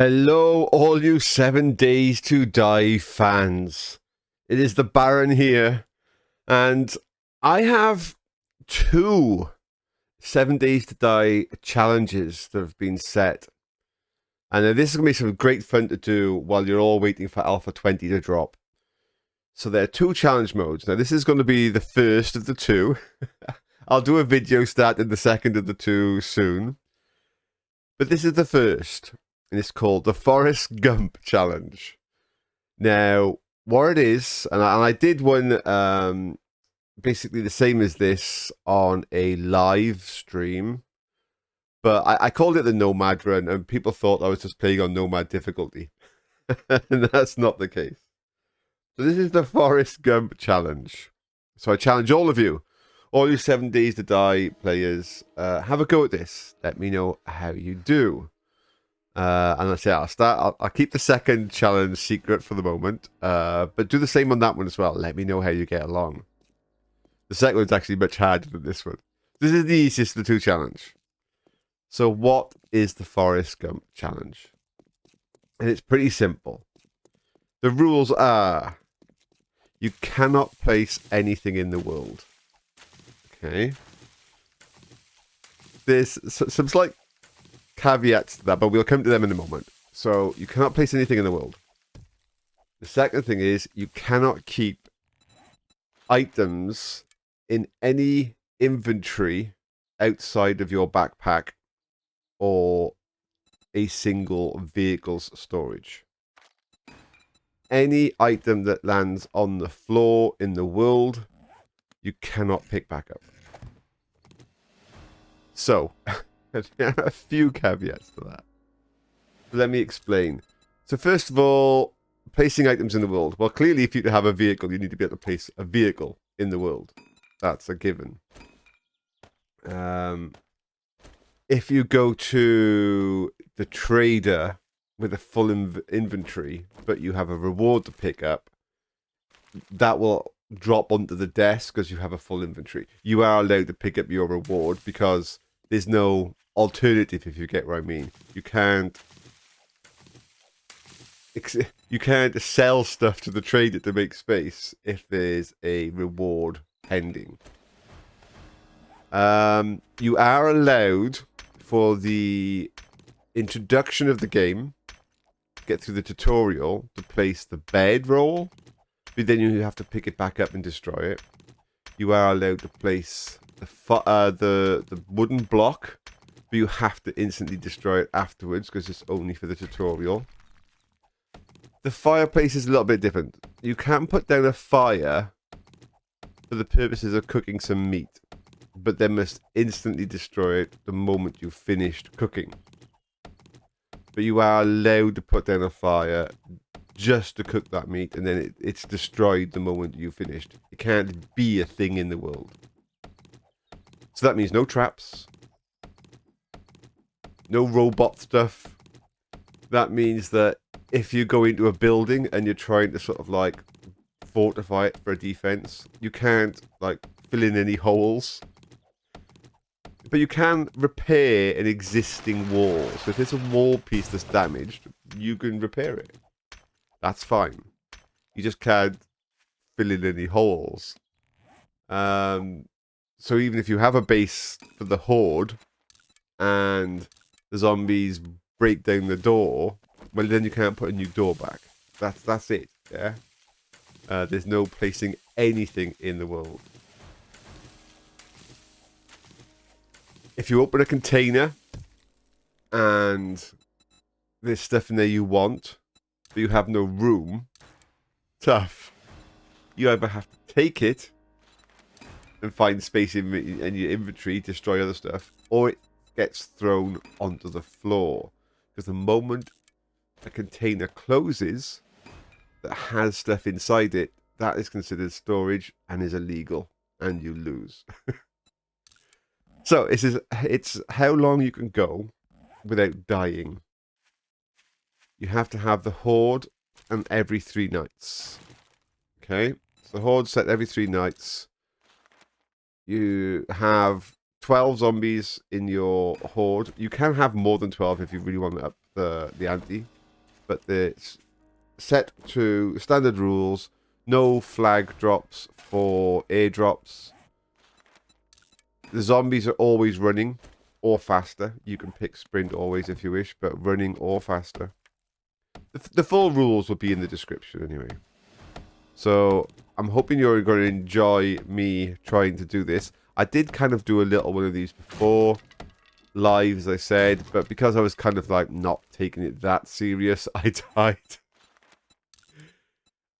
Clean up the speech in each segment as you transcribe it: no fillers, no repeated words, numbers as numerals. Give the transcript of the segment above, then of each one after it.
Hello, all you 7 Days to Die fans. It is the Baron here, and I have two 7 Days to Die challenges that have been set. And this is going to be some great fun to do while you're all waiting for Alpha 20 to drop. So there are two challenge modes. Now, this is going to be the first of the two. I'll do a video starting the second of the two soon. But this is the first. And it's called the Forest Gump Challenge. Now, what it is, and I did one basically the same as this on a live stream, but I called it the Nomad Run, and people thought I was just playing on Nomad difficulty. And that's not the case. So this is the Forest Gump Challenge. So I challenge all of you, all you 7 Days to Die players, have a go at this. Let me know how you do. And let's say I'll keep the second challenge secret for the moment, but do the same on that one as well. Let me know how you get along. The second one's actually much harder than this one. This is the easiest of the two challenge. So what is the Forest Gump Challenge? And it's pretty simple. The rules are, you cannot place anything in the world. Okay. There's some slight caveats to that, but we'll come to them in a moment. So you cannot place anything in the world. The second thing is you cannot keep items in any inventory outside of your backpack or a single vehicle's storage. Any item that lands on the floor in the world, you cannot pick back up. So there are a few caveats to that. Let me explain. So first of all, placing items in the world. Well, clearly if you have a vehicle, you need to be able to place a vehicle in the world. That's a given. If you go to the trader with a full inventory, but you have a reward to pick up, that will drop onto the desk because you have a full inventory. You are allowed to pick up your reward because there's no alternative, if you get what I mean. You can't sell stuff to the trader to make space if there's a reward pending. You are allowed, for the introduction of the game, get through the tutorial, to place the bedroll, but then you have to pick it back up and destroy it. You are allowed to place the wooden block, but you have to instantly destroy it afterwards because it's only for the tutorial. The fireplace is a little bit different. You can put down a fire for the purposes of cooking some meat, but then must instantly destroy it the moment you've finished cooking. But you are allowed to put down a fire just to cook that meat, and then it's destroyed the moment you've finished. It can't be a thing in the world. So that means no traps, no robot stuff. That means that if you go into a building and you're trying to sort of like fortify it for a defense, you can't like fill in any holes. But you can repair an existing wall. So if there's a wall piece that's damaged, you can repair it. That's fine. You just can't fill in any holes. So even if you have a base for the horde and the zombies break down the door, well, then you can't put a new door back. That's it, yeah? There's no placing anything in the world. If you open a container and there's stuff in there you want, but you have no room, tough. You either have to take it and find space in your inventory, destroy other stuff, or it gets thrown onto the floor. Because the moment a container closes that has stuff inside it, that is considered storage and is illegal, and you lose. So it's how long you can go without dying. You have to have the horde and every 3 nights. Okay, so the horde set every 3 nights. You have 12 zombies in your horde. You can have more than 12 if you really want to up the ante, but it's set to standard rules. No flag drops for airdrops. The zombies are always running or faster. You can pick sprint always if you wish, but running or faster. The full rules will be in the description anyway. So I'm hoping you're going to enjoy me trying to do this. I did kind of do a little one of these before, live as I said, but because I was kind of like not taking it that serious, I died.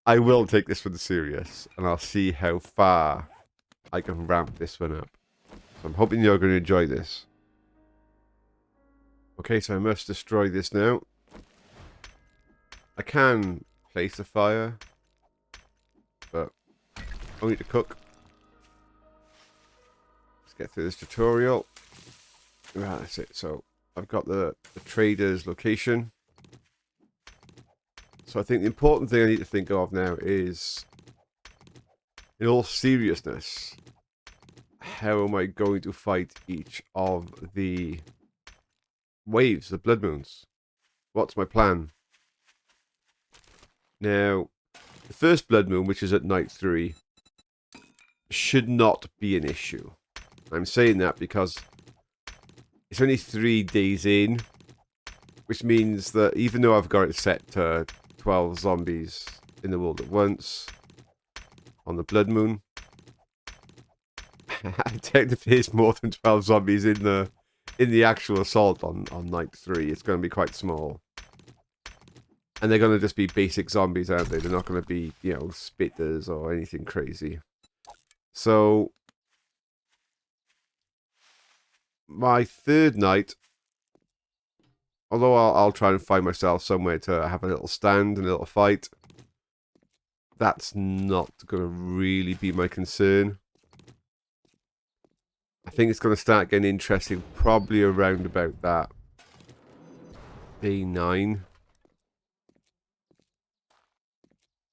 I will take this one serious, and I'll see how far I can ramp this one up. So I'm hoping you're going to enjoy this. Okay, so I must destroy this now. I can place a fire, but only to cook. Let's get through this tutorial. Right, that's it. So I've got the trader's location. So I think the important thing I need to think of now is, in all seriousness, how am I going to fight each of the waves, the Bloodmoons? What's my plan? Now, the first Bloodmoon, which is at night 3, should not be an issue. I'm saying that because it's only 3 days in, which means that even though I've got it set to 12 zombies in the world at once on the Bloodmoon, technically it's more than 12 zombies in the actual assault on night 3. It's going to be quite small. And they're going to just be basic zombies, aren't they? They're not going to be, you know, spitters or anything crazy. So, my third night, although I'll try and find myself somewhere to have a little stand and a little fight, that's not going to really be my concern. I think it's going to start getting interesting probably around about that day 9.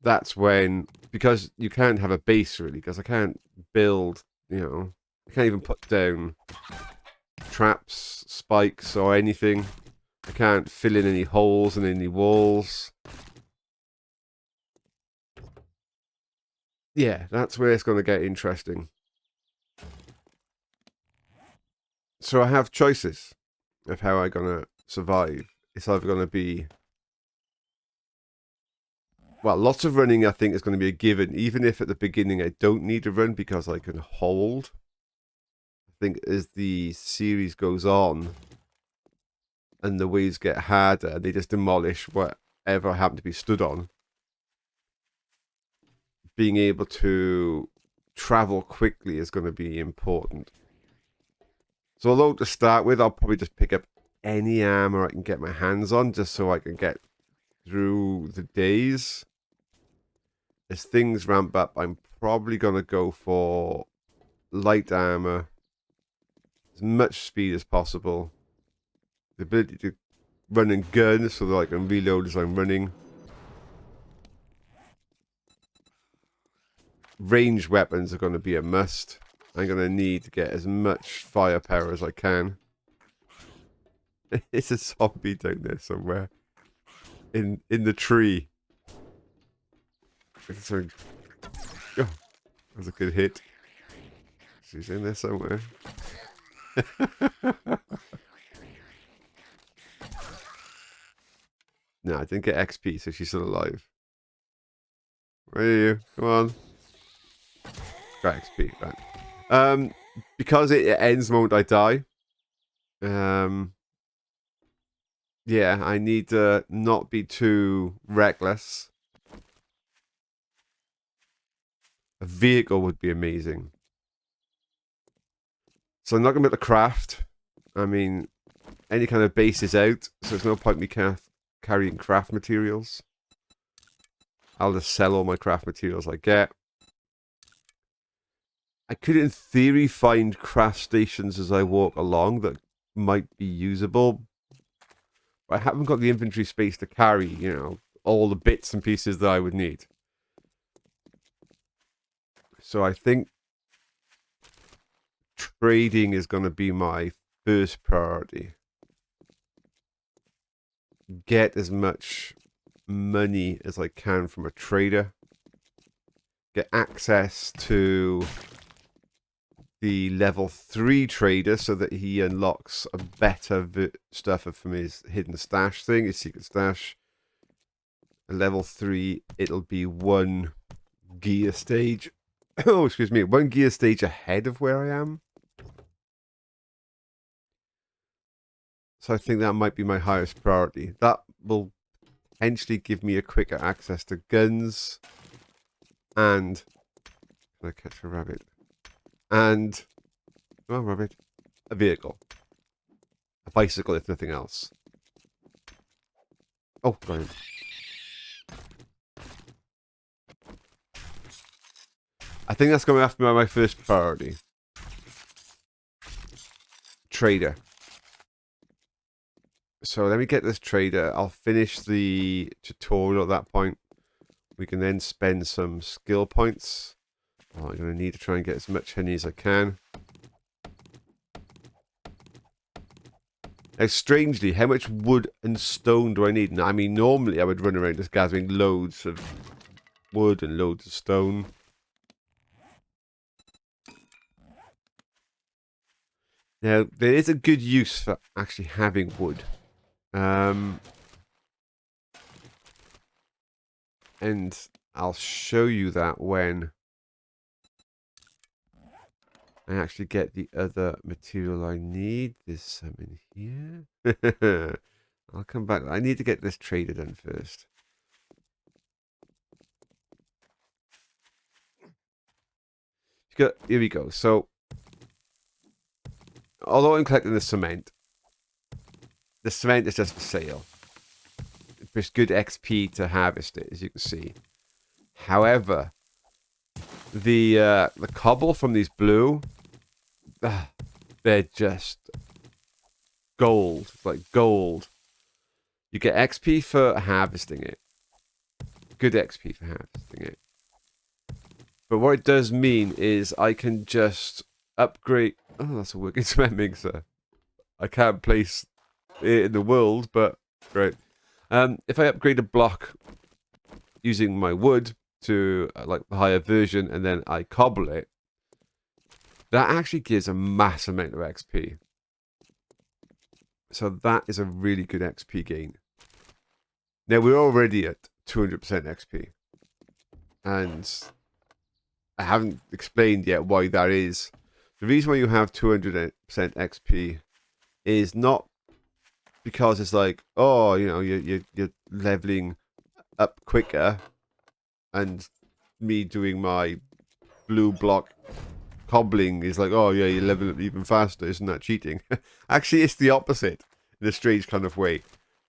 That's when, because you can't have a base really, because I can't build, you know, I can't even put down traps, spikes or anything. I can't fill in any holes in any walls. Yeah, that's where it's going to get interesting. So I have choices of how I'm going to survive. It's either going to be, well, lots of running I think is going to be a given, even if at the beginning I don't need to run because I can hold. I think as the series goes on and the waves get harder, they just demolish whatever I happen to be stood on. Being able to travel quickly is going to be important. So although to start with, I'll probably just pick up any armor I can get my hands on just so I can get through the days. As things ramp up, I'm probably going to go for light armor, as much speed as possible, the ability to run and gun so that I can reload as I'm running. Ranged weapons are going to be a must. I'm going to need to get as much firepower as I can. It's a zombie down there somewhere. In the tree. So, oh, that was a good hit. She's in there somewhere. No, I didn't get XP, so she's still alive. Where are you? Come on. Got XP, right. Because it ends the moment I die. Yeah, I need to not be too reckless. A vehicle would be amazing. So I'm not going to be able to craft. I mean, any kind of base is out, so there's no point me carrying craft materials. I'll just sell all my craft materials I get. I could, in theory, find craft stations as I walk along that might be usable. But I haven't got the inventory space to carry, you know, all the bits and pieces that I would need. So I think trading is going to be my first priority. get as much money as I can from a trader. Get access to the level 3 trader so that he unlocks a better stuff from his hidden stash thing, his secret stash. At level 3, it'll be 1 gear stage. Oh, excuse me, 1 gear stage ahead of where I am. So I think that might be my highest priority. That will potentially give me a quicker access to guns. And can I catch a rabbit? And well, rabbit, a vehicle, a bicycle, if nothing else. Oh, right. I think that's going to have to be my first priority. Trader. So let me get this trader. I'll finish the tutorial at that point. We can then spend some skill points. Oh, I'm going to need to try and get as much honey as I can. Now, strangely, how much wood and stone do I need? Now, I mean, normally I would run around just gathering loads of wood and loads of stone. Now, there is a good use for actually having wood. And I'll show you that when I actually get the other material I need. There's some in here. I'll come back. I need to get this trader done first. Here we go. So, although I'm collecting the cement is just for sale. It's good XP to harvest it, as you can see. However, the cobble from these blue, they're just gold. It's like gold. You get XP for harvesting it. Good XP for harvesting it. But what it does mean is I can just upgrade. Oh, that's a working cement mixer. I can't place it in the world, but great. If I upgrade a block using my wood to like the higher version and then I cobble it, that actually gives a massive amount of XP. So that is a really good XP gain. Now we're already at 200% XP. And I haven't explained yet why that is. The reason why you have 200% XP is not because it's like, oh, you know, you're leveling up quicker, and me doing my blue block cobbling is like, oh yeah, you're leveling up even faster. Isn't that cheating? Actually, it's the opposite in a strange kind of way.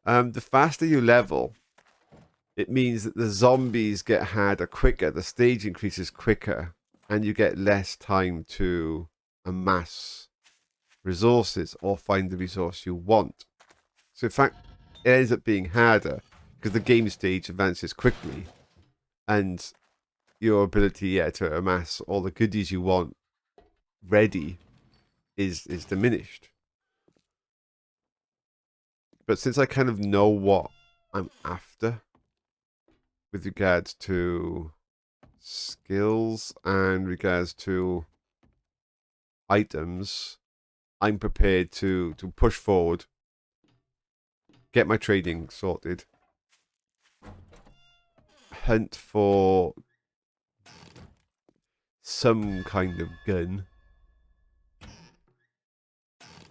The faster you level, it means that the zombies get harder quicker, the stage increases quicker, and you get less time to amass resources or find the resource you want. So in fact, it ends up being harder because the game stage advances quickly, and your ability to amass all the goodies you want ready is diminished. But since I kind of know what I'm after with regards to skills and regards to items, I'm prepared to push forward, get my trading sorted, hunt for some kind of gun.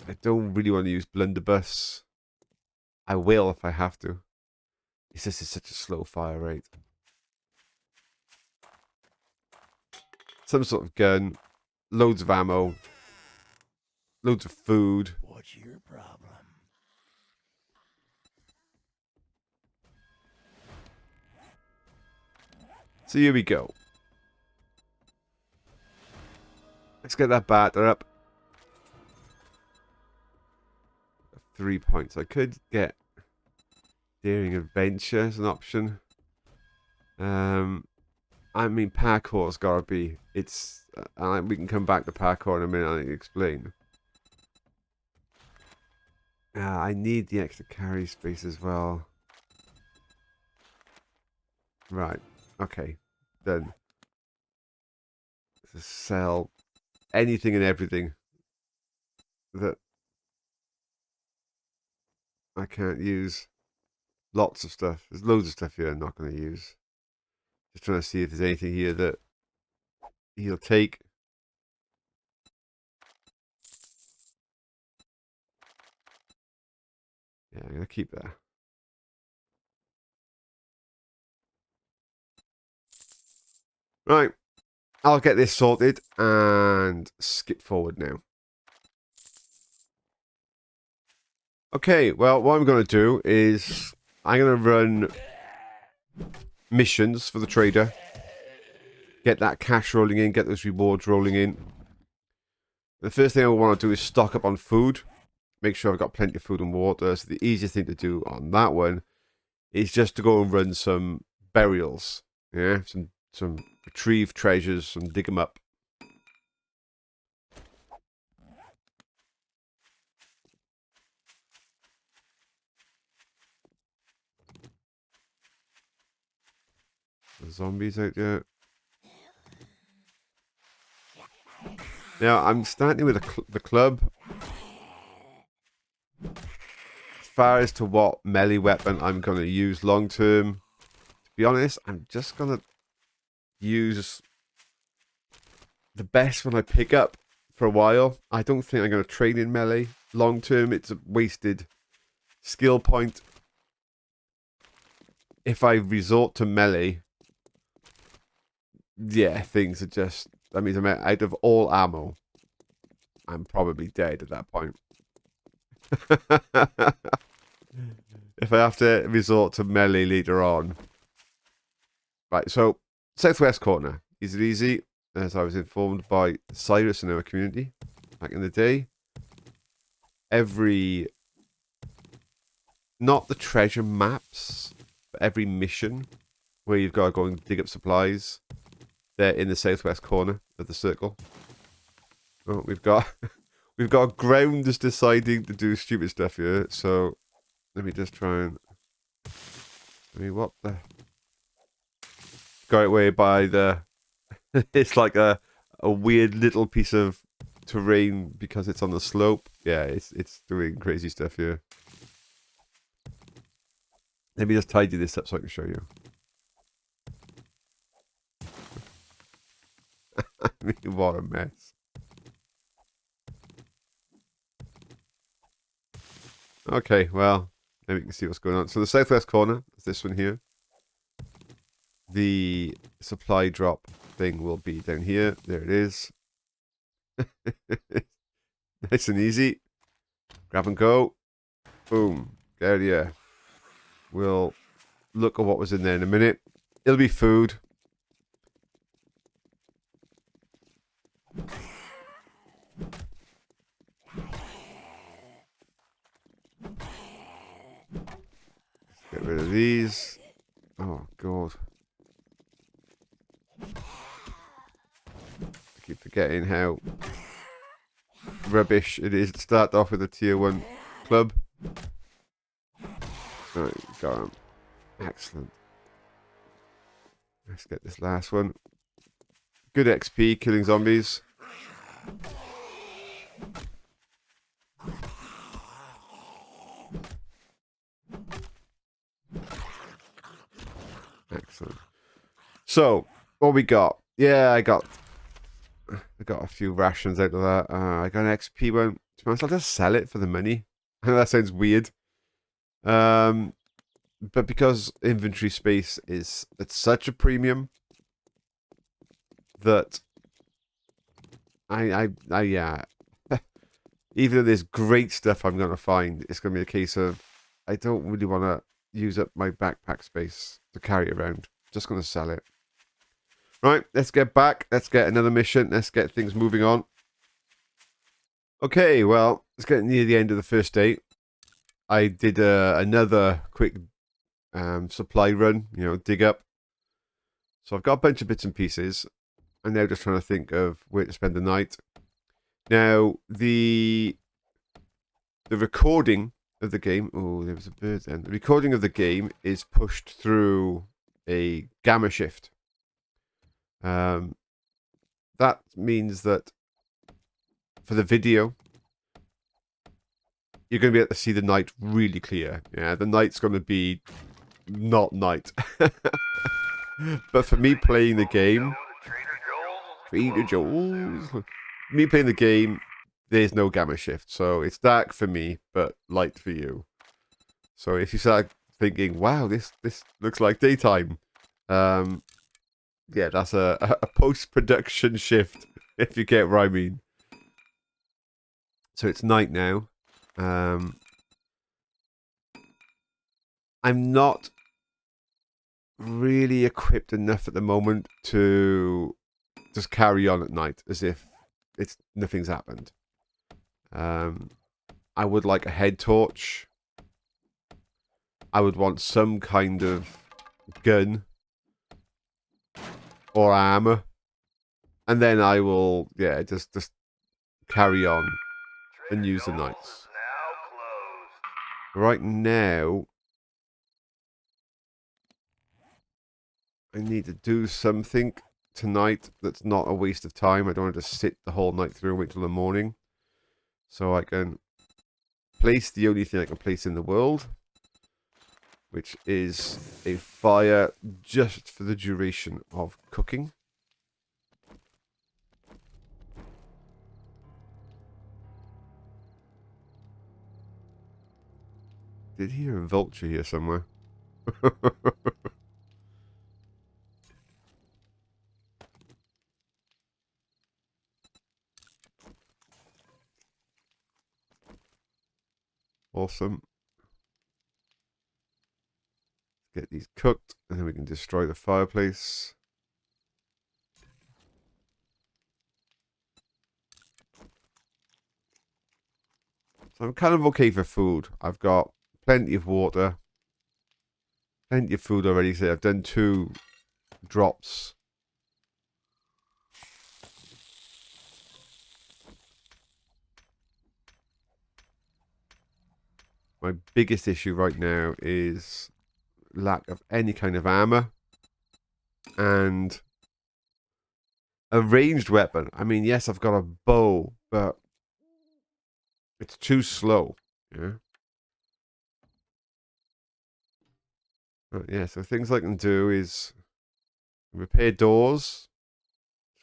I don't really want to use blunderbuss. I will if I have to. It's just such a slow fire rate. Some sort of gun, loads of ammo, loads of food. What's your problem? So here we go. Let's get that batter up. 3 points. I could get daring adventure as an option. I mean, parkour's gotta be. It's. We can come back to parkour in a minute and explain. I need the extra carry space as well. Right. Okay. Done. To sell anything and everything that I can't use. Lots of stuff. There's loads of stuff here I'm not going to use. Just trying to see if there's anything here that he'll take. Yeah, I'm going to keep that. Right. I'll get this sorted and skip forward now. Okay, well, what I'm going to do is I'm going to run missions for the trader. Get that cash rolling in, get those rewards rolling in. The first thing I want to do is stock up on food. Make sure I've got plenty of food and water. So the easiest thing to do on that one is just to go and run some burials. Yeah, some retrieve treasures and dig them up. The zombies out there. Now I'm starting with the club. As far as to what melee weapon I'm going to use long term, to be honest, I'm just going to use the best one I pick up for a while. I don't think I'm going to train in melee long term. It's a wasted skill point. If I resort to melee, yeah, things are just, that means I'm out of all ammo. I'm probably dead at that point. If I have to resort to melee later on. Right, so southwest corner. Is it easy? As I was informed by Cyrus in our community back in the day. Not the treasure maps, but every mission where you've got to go and dig up supplies, they're in the southwest corner of the circle. Oh, we've got ground just deciding to do stupid stuff here, so let me just try and... what the... Got it way by the... It's like a weird little piece of terrain because it's on the slope. Yeah, it's doing crazy stuff here. Let me just tidy this up so I can show you. I mean, what a mess. Okay, well, maybe you can see what's going on. So the southwest corner is this one here. The supply drop thing will be down here. There it is. Nice and easy. Grab and go. Boom. There you are. We'll look at what was in there in a minute. It'll be food. Get rid of these. Oh, God. I keep forgetting how rubbish it is to start off with a tier 1 club. Right, got him. Excellent. Let's get this last one. Good XP killing zombies. Excellent. So, what we got? Yeah, I got a few rations out of that. I got an XP one. To be honest, I'll just sell it for the money. I know that sounds weird. But because inventory space is at such a premium that yeah. Even though there's great stuff I'm gonna find, it's gonna be a case of I don't really want to use up my backpack space to carry it around. Just gonna sell it. Right, let's get back. Let's get another mission. Let's get things moving on. Okay, well, it's getting near the end of the first day. I did another quick supply run, dig up. So I've got a bunch of bits and pieces. I'm now just trying to think of where to spend the night. Now, the recording of the game. Oh, there was a bird then. The recording of the game is pushed through a gamma shift. That means that for the video, you're going to be able to see the night really clear. Yeah, the night's going to be not night. But for me playing the game, me playing the game, there's no gamma shift. So it's dark for me, but light for you. So if you start thinking, wow, this looks like daytime, yeah, that's a post-production shift, if you get what I mean. So it's night now. I'm not really equipped enough at the moment to just carry on at night as if nothing's happened. I would like a head torch. I would want some kind of gun or armor, and then I will, yeah, just carry on and use the nights. Right now, I need to do something tonight that's not a waste of time. I don't want to sit the whole night through and wait till the morning. So I can place the only thing I can place in the world, which is a fire just for the duration of cooking. Did hear a vulture here somewhere. Awesome. Get these cooked, and then we can destroy the fireplace. So I'm kind of okay for food. I've got plenty of water, plenty of food already. So I've done 2 drops. My biggest issue right now is lack of any kind of armor and a ranged weapon. I mean, yes, I've got a bow, but it's too slow. Yeah. Yeah, so things I can do is repair doors.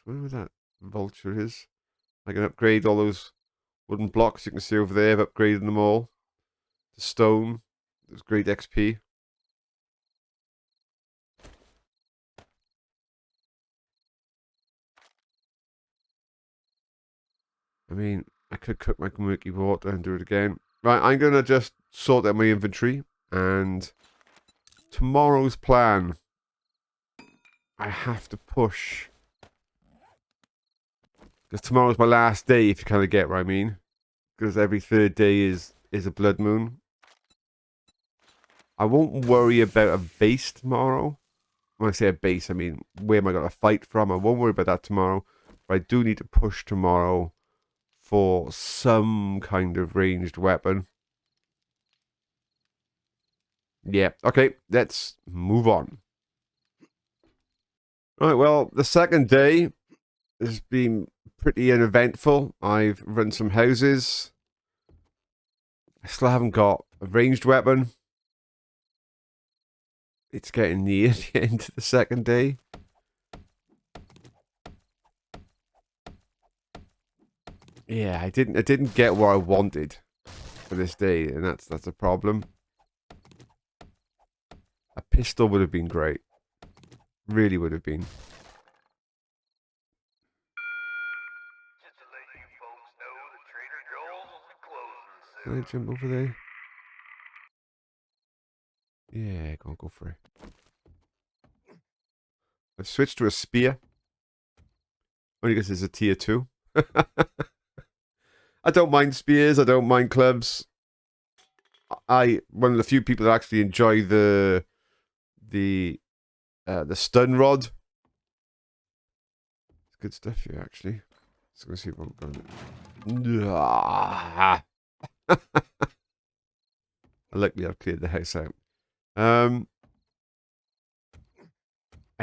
Where that vulture is. I can upgrade all those wooden blocks you can see over there. I've upgraded them all to stone. There's great XP. I mean, I could cook my murky water and do it again. Right, I'm going to just sort out my inventory. And tomorrow's plan, I have to push. Because tomorrow's my last day, if you kind of get what I mean. Because every 3rd day is a blood moon. I won't worry about a base tomorrow. When I say a base, I mean, where am I going to fight from? I won't worry about that tomorrow. But I do need to push tomorrow for some kind of ranged weapon. Yeah, okay, let's move on. All right, well, the second day has been pretty uneventful. I've run some houses. I still haven't got a ranged weapon. It's getting near the end of the second day. Yeah, I didn't get what I wanted for this day, and that's a problem. A pistol would have been great. Really would have been. Can I jump over there? Yeah, go for it. I've switched to a spear. Only because it's a tier 2. I don't mind spears. I don't mind clubs. One of the few people that actually enjoy the stun rod. It's good stuff here, actually. So let's see if I'm going. Luckily, I've cleared the house out. I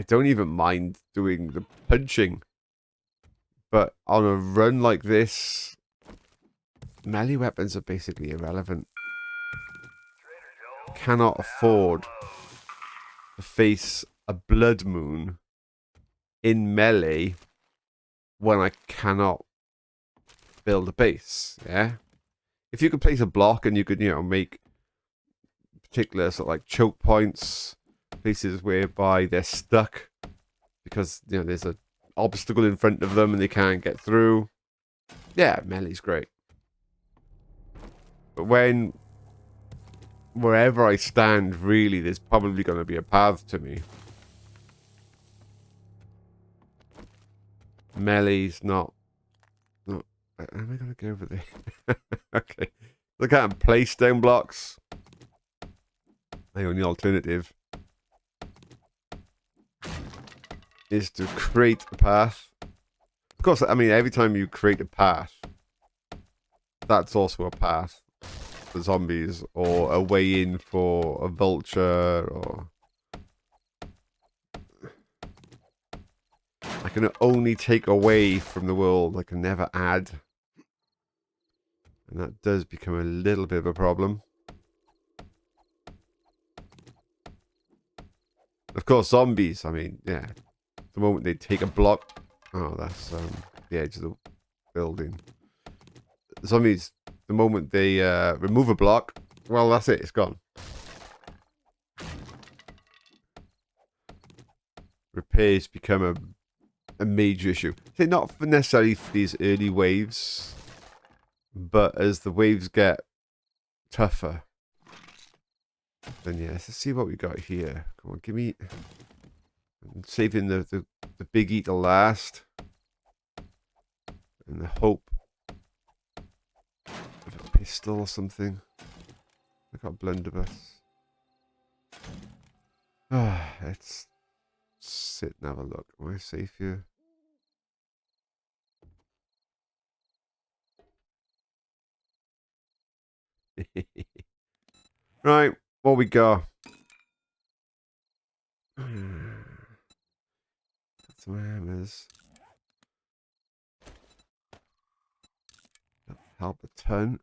don't even mind doing the punching. But on a run like this, melee weapons are basically irrelevant. Cannot afford to face a Bloodmoon in melee when I cannot build a base, yeah? If you could place a block and you could, make particular sort of like choke points, places whereby they're stuck because, there's an obstacle in front of them and they can't get through. Yeah, melee's great. But wherever I stand, really, there's probably going to be a path to me. Melee's not. Am I going to go over there? Okay. Look at them. Place stone blocks. The only alternative is to create a path. Of course, I mean, every time you create a path, that's also a path for zombies, or a way in for a vulture, or... I can only take away from the world, I can never add. And that does become a little bit of a problem. Of course, zombies, I mean, yeah. The moment they take a block... Oh, that's the edge of the building. Zombies, the moment they remove a block, well, that's it, it's gone. Repairs become a major issue. So not necessarily for these early waves, but as the waves get tougher, then yeah, let's see what we got here. Come on, give me... I'm saving the big eater last. And the hope of a pistol or something. I got a blunderbuss. Let's sit and have a look. Am I safe here? Right, what we got? Got some hammers. That'll help a ton.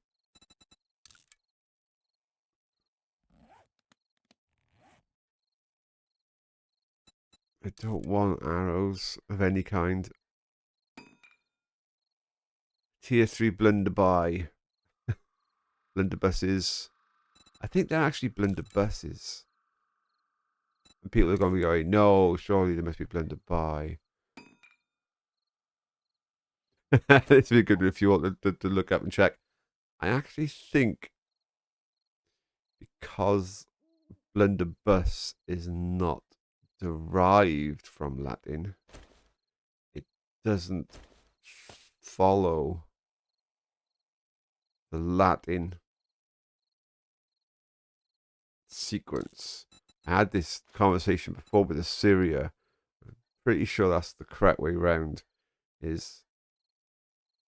I don't want arrows of any kind. Tier 3 blunderbuss. Blunderbusses. I think they're actually blunderbusses. And people are going to be going, no, surely there must be blunderbuss. This would be good if you want to look up and check. I actually think because blunderbuss is not derived from Latin, it doesn't follow the Latin sequence. I had this conversation before with Assyria. I'm pretty sure that's the correct way round. Is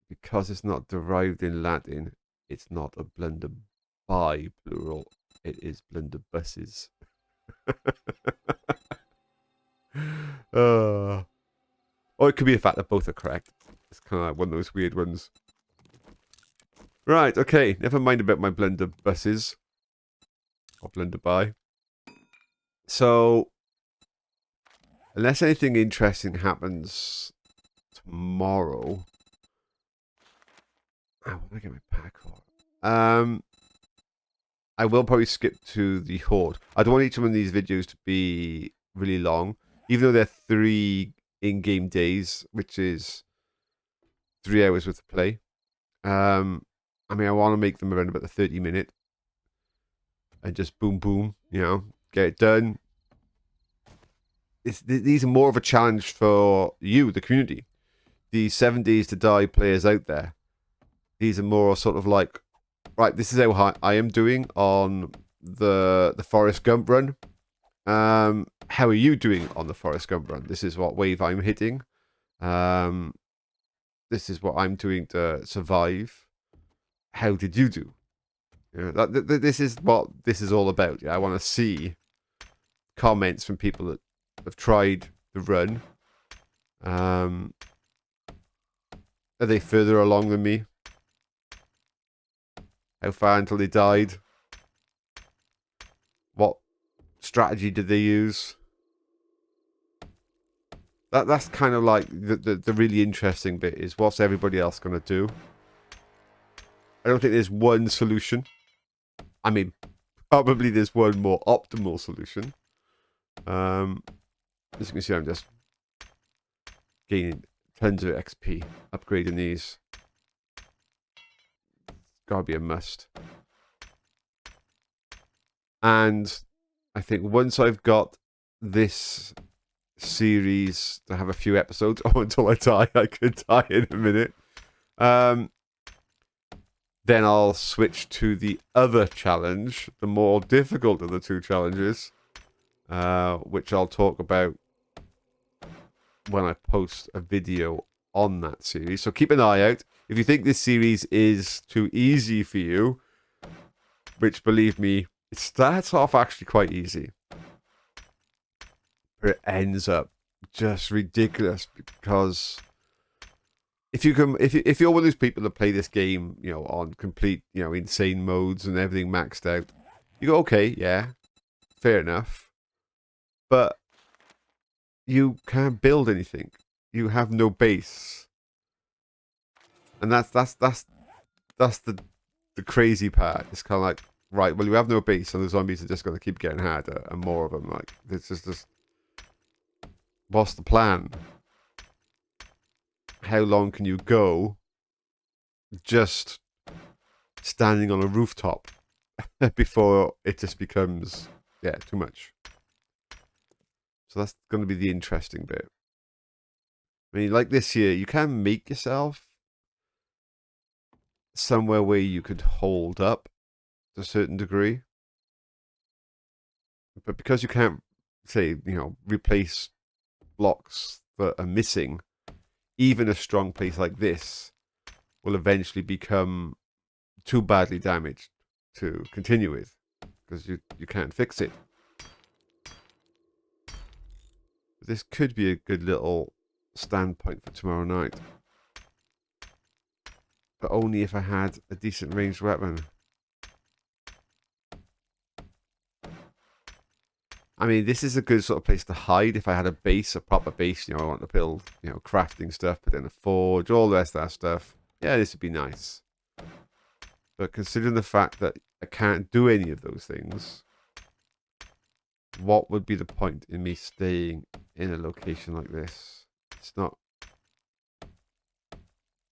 because it's not derived in Latin, it's not a blunderbuss plural. It is blunderbusses. Or it could be the fact that both are correct. It's kind of like one of those weird ones. Right, okay. Never mind about my blunderbusses. Or blunderbuss. So, unless anything interesting happens tomorrow... I want to get my parkour. I will probably skip to the Horde. I don't want each one of these videos to be really long. Even though they're 3 in-game days, which is 3 hours worth of play. I mean, I want to make them around about the 30-minute. And just boom, boom, get it done. These are more of a challenge for you, the community. The 7 Days to Die players out there. These are more sort of like, right, this is how I am doing on the Forest Gump Run. How are you doing on the Forest Gump Run? This is what wave I'm hitting. This is what I'm doing to survive. How did you do? You know, this is what this is all about. Yeah, I want to see comments from people that have tried the run. Are they further along than me? How far until they died? What strategy did they use? That's kind of like the really interesting bit is what's everybody else going to do? I don't think there's one solution. I mean, probably there's one more optimal solution. As you can see, I'm just gaining tons of XP, upgrading these. Gotta be a must. And I think once I've got this series to have a few episodes, until I die, I could die in a minute. Then I'll switch to the other challenge, the more difficult of the two challenges, which I'll talk about when I post a video on that series. So keep an eye out. If you think this series is too easy for you, which believe me, it starts off actually quite easy, but it ends up just ridiculous because if you're one of those people that play this game, you know, on complete, you know, insane modes and everything maxed out, you go, okay, yeah, fair enough, but you can't build anything. You have no base, and that's the crazy part. It's kind of like, right, well, you have no base, and the zombies are just going to keep getting harder and more of them. Like, it's just what's the plan? How long can you go just standing on a rooftop before it just becomes, yeah, too much? So that's going to be the interesting bit. I mean, like this year, you can make yourself somewhere where you could hold up to a certain degree. But because you can't, say, you know, replace blocks that are missing, even a strong place like this will eventually become too badly damaged to continue with because you can't fix it. This could be a good little standpoint for tomorrow night, but only if I had a decent ranged weapon. I mean, this is a good sort of place to hide. If I had a base, a proper base, you know, I want to build, you know, crafting stuff, put in a forge, all the rest of that stuff. Yeah, this would be nice. But considering the fact that I can't do any of those things, what would be the point in me staying in a location like this? It's not...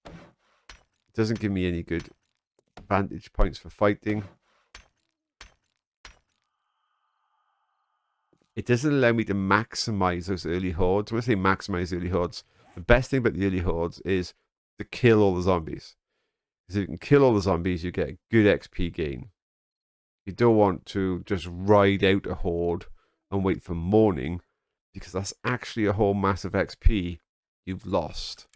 It doesn't give me any good vantage points for fighting. It doesn't allow me to maximize those early hordes. When I say maximize early hordes, the best thing about the early hordes is to kill all the zombies. Because if you can kill all the zombies, you get a good XP gain. You don't want to just ride out a horde and wait for morning, because that's actually a whole massive XP you've lost.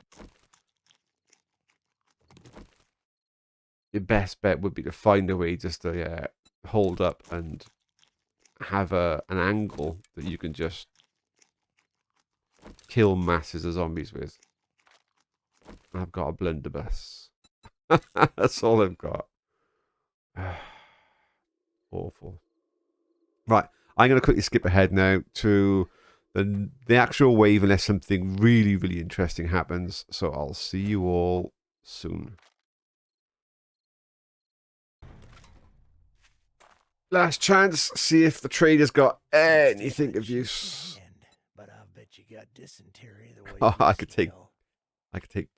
Your best bet would be to find a way just to hold up and have an angle that you can just kill masses of zombies with. I've got a blunderbuss. That's all I've got. Awful. Right, I'm going to quickly skip ahead now to the actual wave unless something really, really interesting happens. So I'll see you all soon. Last chance, see if the trader's got anything of use. But I bet you got dysentery the way Oh, I could take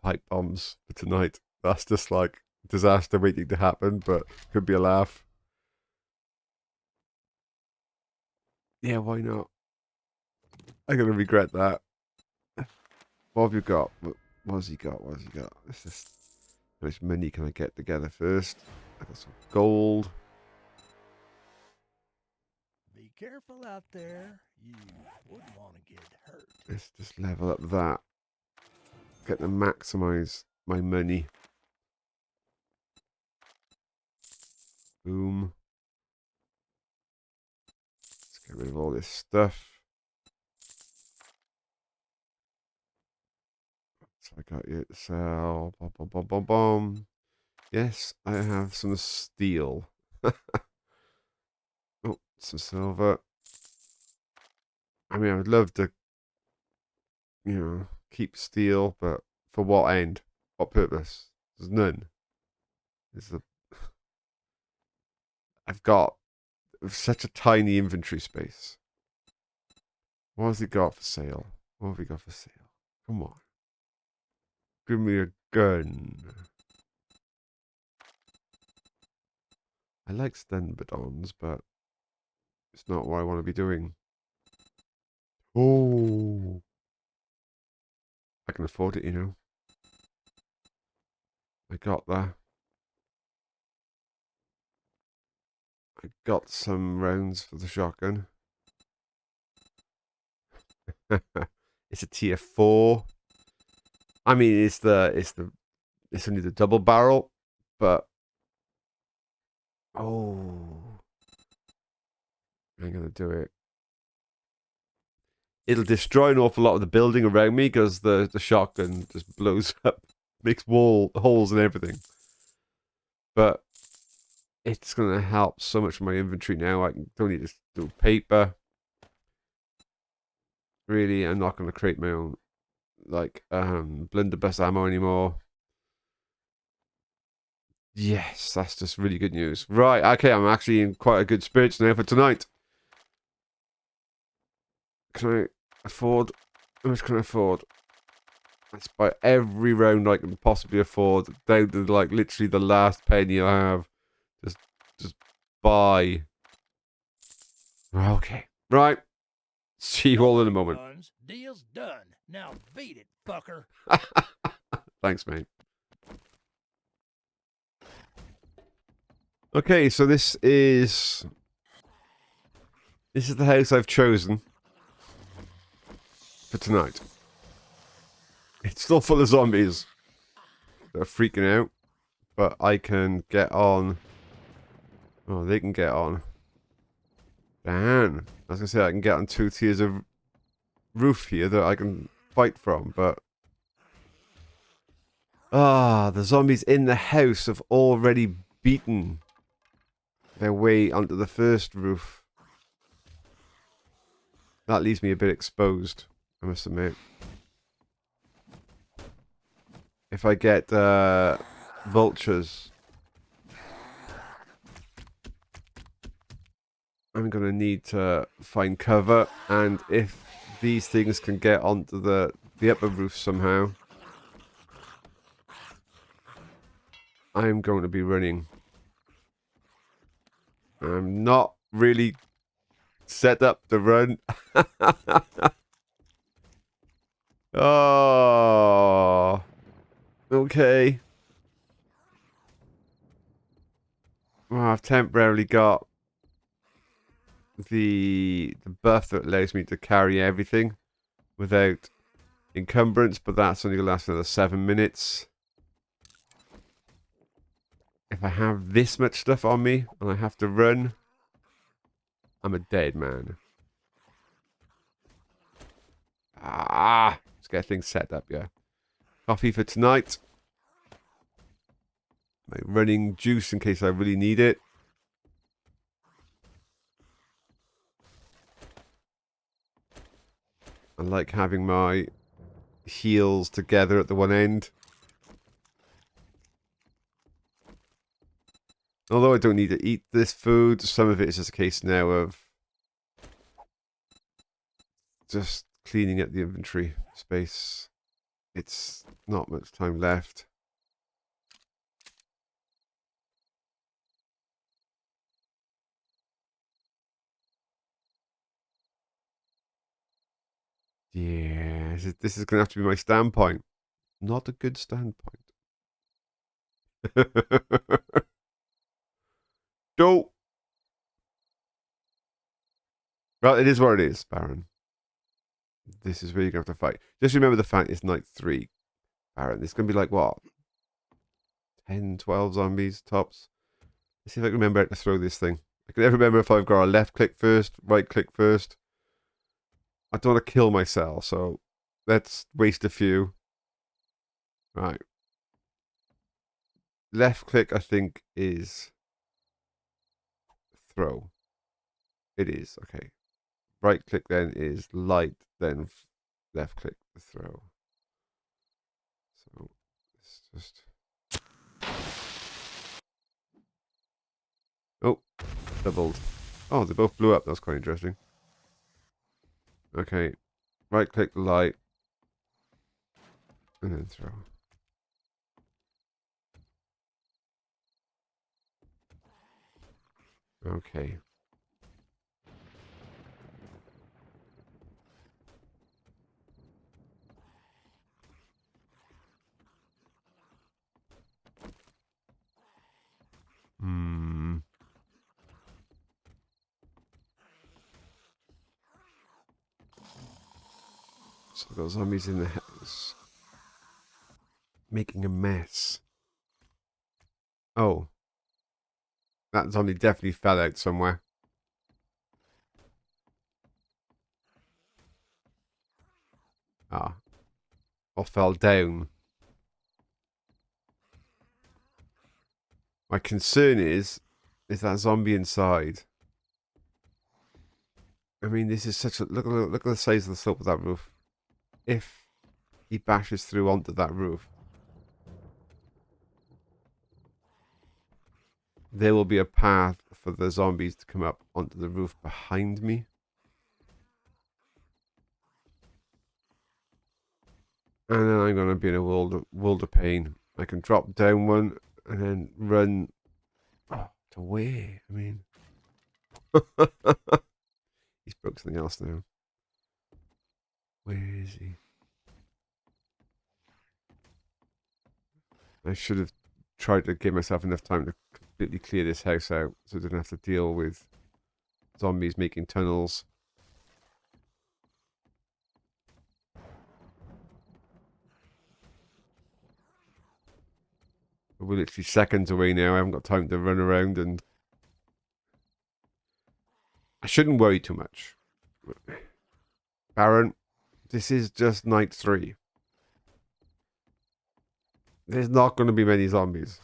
pipe bombs for tonight. That's just like disaster waiting to happen, but could be a laugh. Yeah, why not? I'm gonna regret that. What have you got? What has he got? What has he got? Let's just... How much money can I get together first? I got some gold. Be careful out there. You wouldn't want to get hurt. Let's just level up that. Get to maximize my money. Boom. Let's get rid of all this stuff. So I got you to sell. Boom, boom, boom, boom, boom. Yes, I have some steel. Oh, some silver. I mean, I would love to, keep steel, but for what end? What purpose? There's none. I've got such a tiny inventory space. What has he got for sale? What have we got for sale? Come on. Give me a gun. I like stun batons, but it's not what I want to be doing. Oh. I can afford it, I got that. I got some rounds for the shotgun. It's a tier 4. I mean, it's only the double barrel, but oh, I'm gonna do it. It'll destroy an awful lot of the building around me because the shotgun just blows up, makes holes and everything. But it's gonna help so much with my inventory now. I don't need to do paper. Really, I'm not gonna create my own blunderbuss ammo anymore. Yes, that's just really good news. Right, okay, I'm actually in quite a good spirits now for tonight. Can I afford? How much can I afford? Let's buy every round I can possibly afford, down to like literally the last penny I have. Just buy. Okay, right. See you all in a moment. Deal's done. Now beat it, fucker. Thanks, mate. Okay, so this is the house I've chosen for tonight. It's still full of zombies that are freaking out, but I can get on. Oh, they can get on. Damn. I was gonna say I can get on 2 tiers of roof here that I can fight from, but the zombies in the house have already beaten their way onto the first roof. That leaves me a bit exposed, I must admit. If I get vultures, I'm going to need to find cover, and if these things can get onto the upper roof somehow, I'm going to be running. I'm not really set up to run. Oh, okay. Well, I've temporarily got the buff that allows me to carry everything without encumbrance, but that's only going to last another 7 minutes. If I have this much stuff on me and I have to run, I'm a dead man. Let's get things set up, yeah. Coffee for tonight. My running juice in case I really need it. I like having my heals together at the one end. Although I don't need to eat this food, some of it is just a case now of just cleaning up the inventory space. It's not much time left. Yeah, this is going to have to be my standpoint. Not a good standpoint. Don't. Well, it is what it is, Baron. This is where you're going to have to fight. Just remember the fact it's night 3, Baron. It's going to be like, what? 10, 12 zombies, tops. Let's see if I can remember how to throw this thing. I can never remember if I've got a left click first, right click first. I don't want to kill myself, so let's waste a few. Right. Left click, I think, is throw. It is, okay. Right click then is light, then left click the throw. So let's just... Oh, doubled. Oh, they both blew up. That's quite interesting. Okay, right click the light, and then throw. Okay. Hmm. So those zombies in the house. Making a mess. Oh. That zombie definitely fell out somewhere. Ah. Or fell down. My concern is that zombie inside. I mean, this is such a... Look at the size of the slope of that roof. If he bashes through onto that roof, there will be a path for the zombies to come up onto the roof behind me. And then I'm going to be in a world of pain. I can drop down one and then run... Oh, to where? I mean... He's broke something else now. Where is he? I should have tried to give myself enough time to completely clear this house out so I didn't have to deal with zombies making tunnels. We're literally seconds away now. I haven't got time to run around, and I shouldn't worry too much. Baron, this is just night 3. There's not going to be many zombies.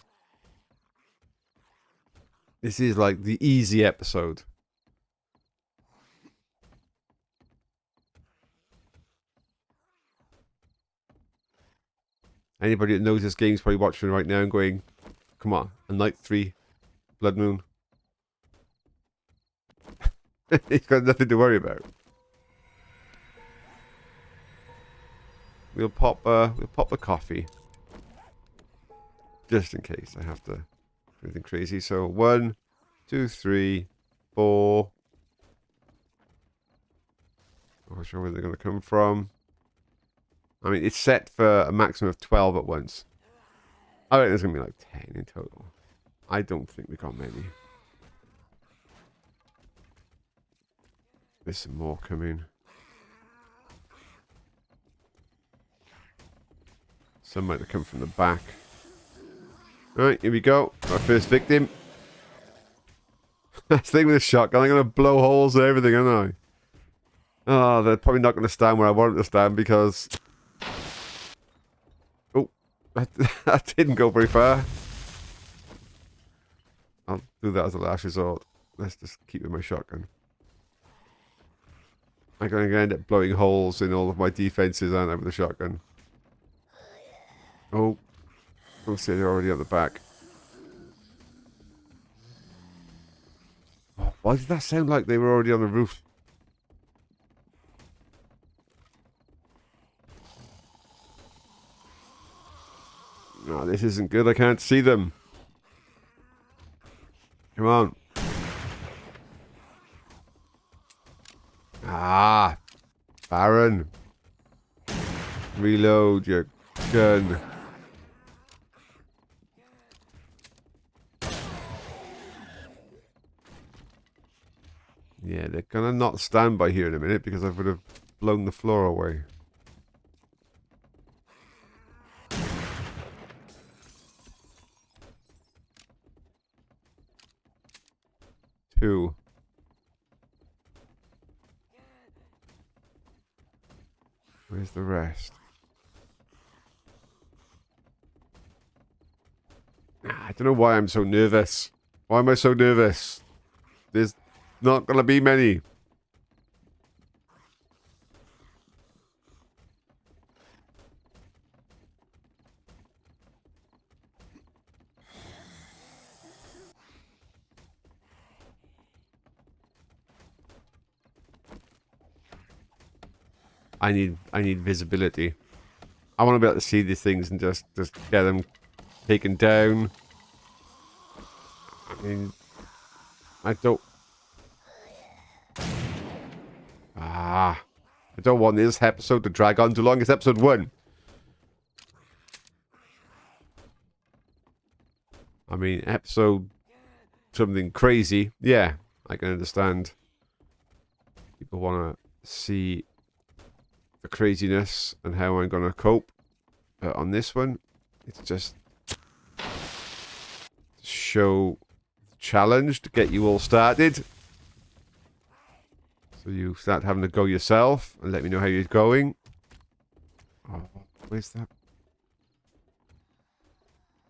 This is like the easy episode. Anybody that knows this game is probably watching right now and going, come on, a night 3 Bloodmoon. He's got nothing to worry about. We'll pop the coffee. Just in case I have to do anything crazy. So 1, 2, 3, 4. I'm not sure where they're going to come from. I mean, it's set for a maximum of 12 at once. I reckon there's going to be like 10 in total. I don't think we got many. There's some more coming. Some might have come from the back. Alright, here we go. Our first victim. That's the thing with a shotgun. I'm going to blow holes in everything, aren't I? Oh, they're probably not going to stand where I want them to stand because... Oh, that didn't go very far. I'll do that as a last resort. Let's just keep with my shotgun. I'm going to end up blowing holes in all of my defenses, aren't I, with the shotgun? Oh, let's see, they're already at the back. Oh, why did that sound like they were already on the roof? No, this isn't good. I can't see them. Come on. Ah, Baron. Reload your gun. Yeah, they're gonna not stand by here in a minute because I would have blown the floor away. 2. Where's the rest? I don't know why I'm so nervous. Why am I so nervous? There's not gonna be many. I need visibility. I want to be able to see these things and just get them taken down. I mean, I don't. I don't want this episode to drag on too long. It's episode 1. I mean, episode something crazy. Yeah, I can understand. People want to see the craziness and how I'm going to cope. But on this one, it's just show challenge to get you all started. So you start having to go yourself and let me know how you're going. Oh, where's that?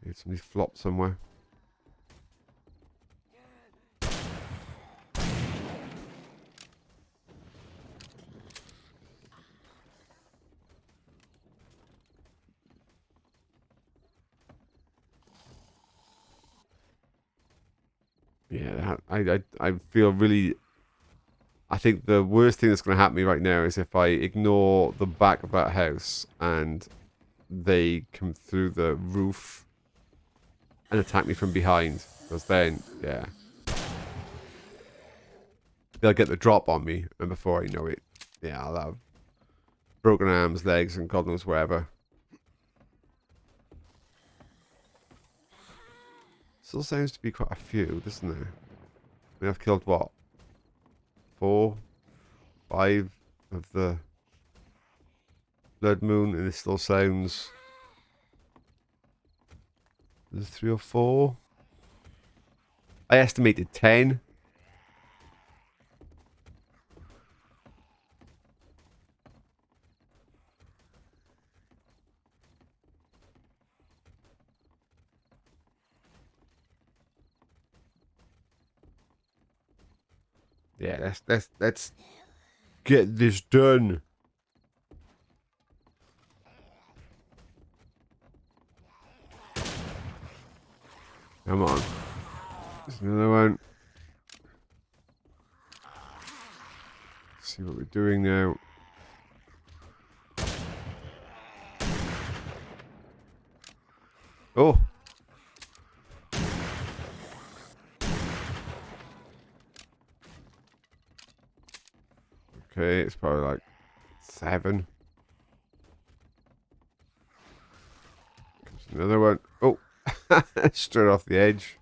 It's somebody flopped somewhere. Yeah, I feel really... I think the worst thing that's going to happen to me right now is if I ignore the back of that house and they come through the roof and attack me from behind. Because then, yeah. They'll get the drop on me, and before I know it, yeah, I'll have broken arms, legs, and God knows wherever. Still seems to be quite a few, doesn't there? I mean, I've killed what? 4, 5 of the Bloodmoon, and it still sounds... There's 3 or 4. I estimated 10. Yeah, let's get this done. Come on. There's another one. Let's see what we're doing now. Oh. Okay, it's probably like 7. Comes another one. Oh. Straight off the edge.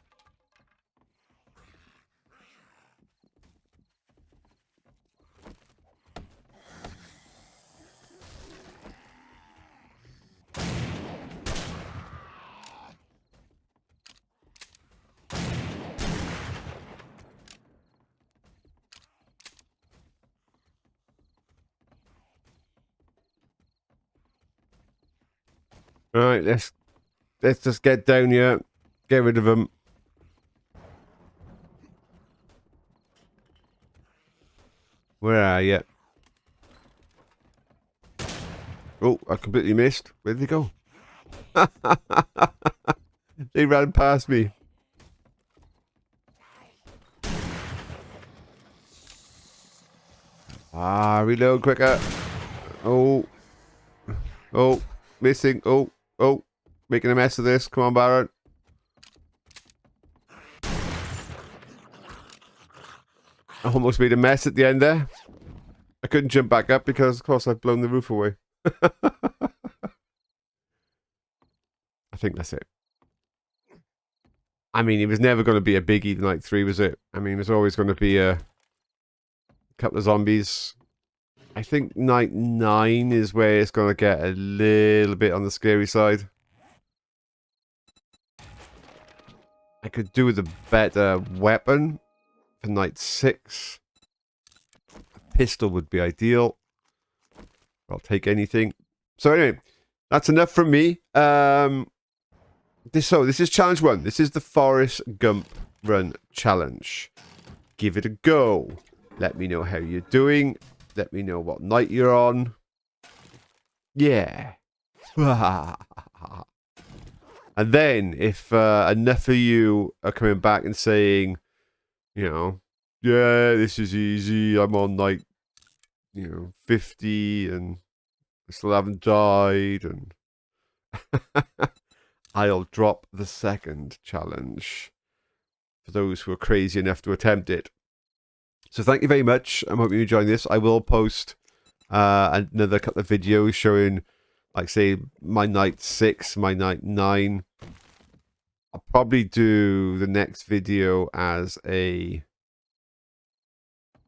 Alright, let's just get down here. Get rid of them. Where are you? Oh, I completely missed. Where did they go? They ran past me. Reload quicker. Oh. Oh. Missing. Oh. Oh. Making a mess of this. Come on, Baron. I almost made a mess at the end there. I couldn't jump back up because, of course, I've blown the roof away. I think that's it. I mean, it was never going to be a biggie night 3, was it? I mean, it was always going to be a couple of zombies. I think night 9 is where it's going to get a little bit on the scary side. I could do with a better weapon for night 6. A pistol would be ideal. I'll take anything. So anyway, that's enough from me. This is challenge 1. This is the Forest Gump Run challenge. Give it a go. Let me know how you're doing. Let me know what night you're on. Yeah. And then, if enough of you are coming back and saying, you know, yeah, this is easy. I'm on night, 50 and I still haven't died. And I'll drop the second challenge for those who are crazy enough to attempt it. So thank you very much. I'm hoping you're enjoying this. I will post another couple of videos showing, like, say, my night 6, my night 9. I'll probably do the next video as I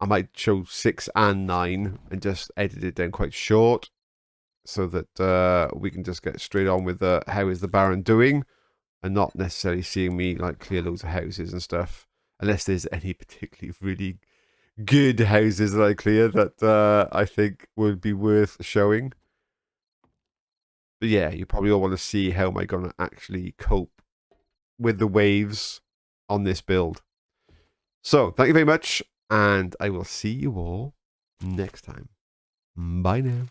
might show 6 and 9 and just edit it down quite short so that we can just get straight on with how is the Baron doing and not necessarily seeing me like clear loads of houses and stuff, unless there's any particularly really good houses that I clear that I think would be worth showing. But yeah, you probably all want to see how am I going to actually cope with the waves on this build. So, thank you very much, and I will see you all next time. Bye now.